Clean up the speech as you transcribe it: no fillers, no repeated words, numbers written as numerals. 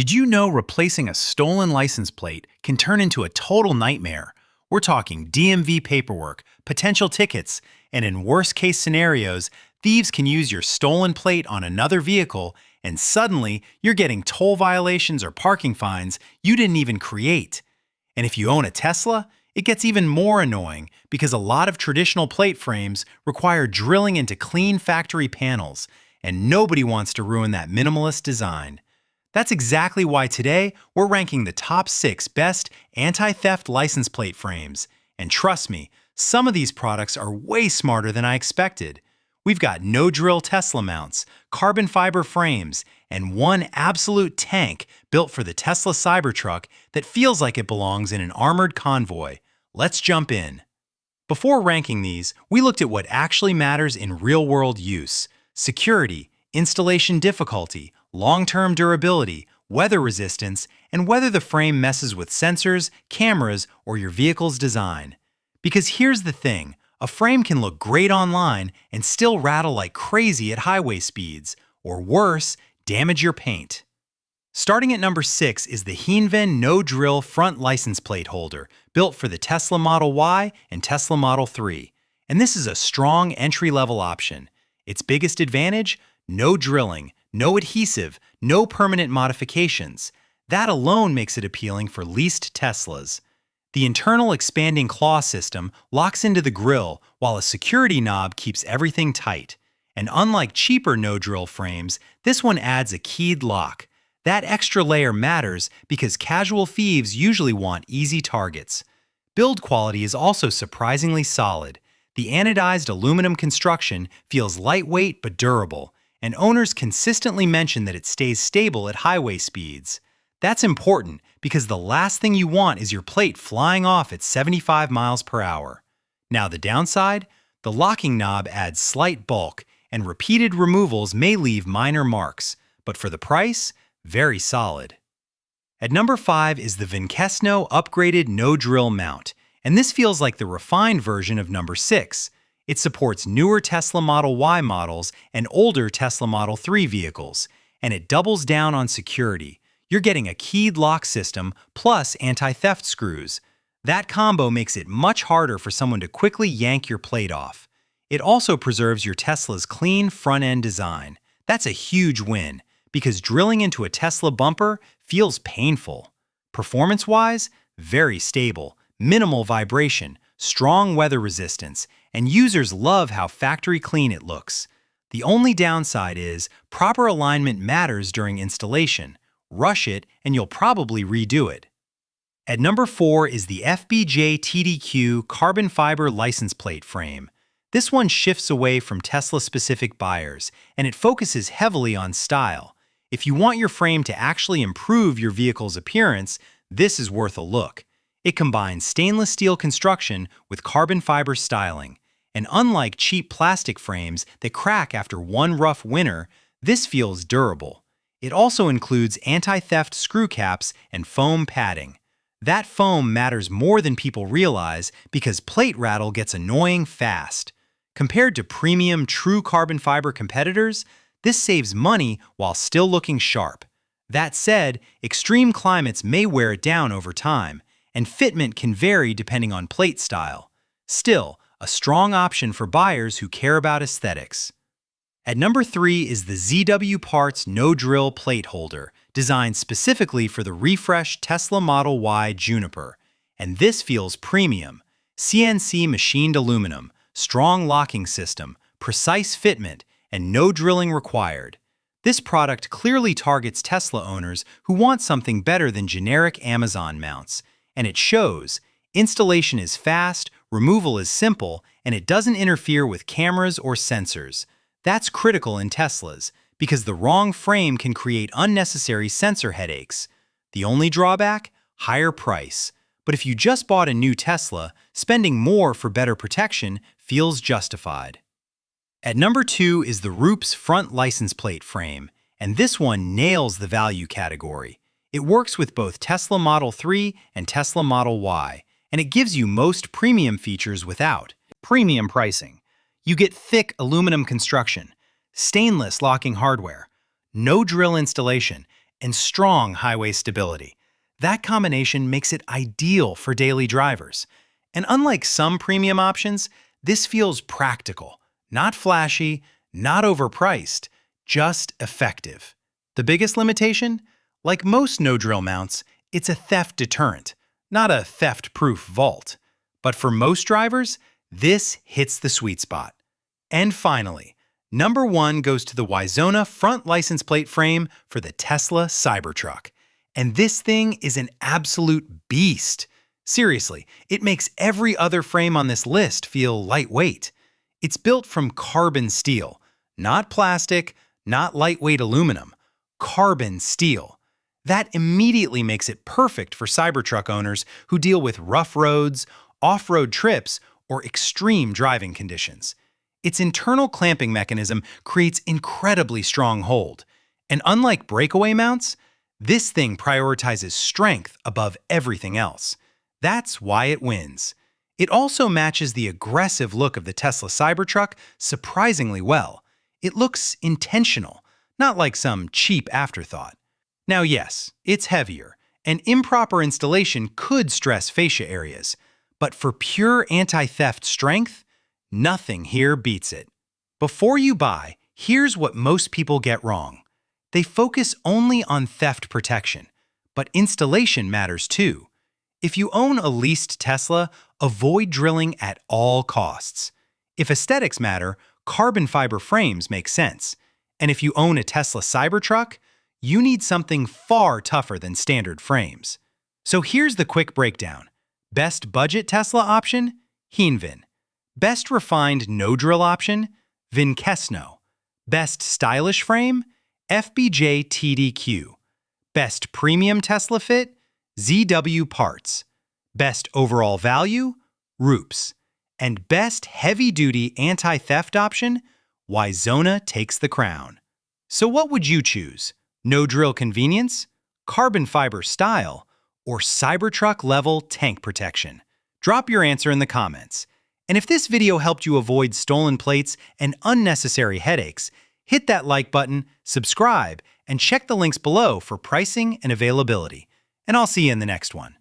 Did you know replacing a stolen license plate can turn into a total nightmare? We're talking DMV paperwork, potential tickets, and in worst-case scenarios, thieves can use your stolen plate on another vehicle, and suddenly you're getting toll violations or parking fines you didn't even create. And if you own a Tesla, it gets even more annoying because a lot of traditional plate frames require drilling into clean factory panels, and nobody wants to ruin that minimalist design. That's exactly why today we're ranking the top 6 best anti-theft license plate frames. And trust me, some of these products are way smarter than I expected. We've got no-drill Tesla mounts, carbon fiber frames, and one absolute tank built for the Tesla Cybertruck that feels like it belongs in an armored convoy. Let's jump in. Before ranking these, we looked at what actually matters in real-world use: security, installation difficulty, long-term durability, weather resistance, and whether the frame messes with sensors, cameras, or your vehicle's design. Because here's the thing, a frame can look great online and still rattle like crazy at highway speeds, or worse, damage your paint. Starting at number 6 is the Heenvn no-drill front license plate holder, built for the Tesla Model Y and Tesla Model 3. And this is a strong entry-level option. Its biggest advantage? No drilling, no adhesive, no permanent modifications. That alone makes it appealing for leased Teslas. The internal expanding claw system locks into the grille, while a security knob keeps everything tight. And unlike cheaper no-drill frames, this one adds a keyed lock. That extra layer matters because casual thieves usually want easy targets. Build quality is also surprisingly solid. The anodized aluminum construction feels lightweight but durable, and owners consistently mention that it stays stable at highway speeds. That's important because the last thing you want is your plate flying off at 75 miles per hour. Now the downside? The locking knob adds slight bulk, and repeated removals may leave minor marks, but for the price, very solid. At number 5 is the Vnkesno upgraded no-drill mount, and this feels like the refined version of number 6. It supports newer Tesla Model Y models and older Tesla Model 3 vehicles, and it doubles down on security. You're getting a keyed lock system plus anti-theft screws. That combo makes it much harder for someone to quickly yank your plate off. It also preserves your Tesla's clean front-end design. That's a huge win, because drilling into a Tesla bumper feels painful. Performance-wise, very stable, minimal vibration, strong weather resistance, and users love how factory clean it looks. The only downside is proper alignment matters during installation. Rush it and you'll probably redo it. At number 4 is the FBJTDQ carbon fiber license plate frame. This one shifts away from Tesla-specific buyers, and it focuses heavily on style. If you want your frame to actually improve your vehicle's appearance, this is worth a look. It combines stainless steel construction with carbon fiber styling. And unlike cheap plastic frames that crack after one rough winter, this feels durable. It also includes anti-theft screw caps and foam padding. That foam matters more than people realize because plate rattle gets annoying fast. Compared to premium true carbon fiber competitors, this saves money while still looking sharp. That said, extreme climates may wear it down over time, and fitment can vary depending on plate style. Still, a strong option for buyers who care about aesthetics. At number 3 is the ZWPARTS no-drill plate holder, designed specifically for the refreshed Tesla Model Y Juniper. And this feels premium. CNC machined aluminum, strong locking system, precise fitment, and no drilling required. This product clearly targets Tesla owners who want something better than generic Amazon mounts. And it shows. Installation is fast, removal is simple, and it doesn't interfere with cameras or sensors. That's critical in Teslas, because the wrong frame can create unnecessary sensor headaches. The only drawback? Higher price. But if you just bought a new Tesla, spending more for better protection feels justified. At number 2 is the Rupse front license plate frame, and this one nails the value category. It works with both Tesla Model 3 and Tesla Model Y, and it gives you most premium features without premium pricing. You get thick aluminum construction, stainless locking hardware, no drill installation, and strong highway stability. That combination makes it ideal for daily drivers. And unlike some premium options, this feels practical, not flashy, not overpriced, just effective. The biggest limitation? Like most no-drill mounts, it's a theft deterrent, not a theft-proof vault. But for most drivers, this hits the sweet spot. And finally, number 1 goes to the YZONA front license plate frame for the Tesla Cybertruck. And this thing is an absolute beast. Seriously, it makes every other frame on this list feel lightweight. It's built from carbon steel, not plastic, not lightweight aluminum, carbon steel. That immediately makes it perfect for Cybertruck owners who deal with rough roads, off-road trips, or extreme driving conditions. Its internal clamping mechanism creates incredibly strong hold. And unlike breakaway mounts, this thing prioritizes strength above everything else. That's why it wins. It also matches the aggressive look of the Tesla Cybertruck surprisingly well. It looks intentional, not like some cheap afterthought. Now yes, it's heavier, and improper installation could stress fascia areas, but for pure anti-theft strength, nothing here beats it. Before you buy, here's what most people get wrong. They focus only on theft protection, but installation matters too. If you own a leased Tesla, avoid drilling at all costs. If aesthetics matter, carbon fiber frames make sense. And if you own a Tesla Cybertruck, you need something far tougher than standard frames. So here's the quick breakdown. Best budget Tesla option? Heenvn. Best refined no-drill option? Vnkesno. Best stylish frame? FBJTDQ. Best premium Tesla fit? ZWPARTS. Best overall value? Rupse. And best heavy-duty anti-theft option? YZONA takes the crown. So what would you choose? No-drill convenience? Carbon fiber style? Or Cybertruck-level tank protection? Drop your answer in the comments. And if this video helped you avoid stolen plates and unnecessary headaches, hit that like button, subscribe, and check the links below for pricing and availability. And I'll see you in the next one.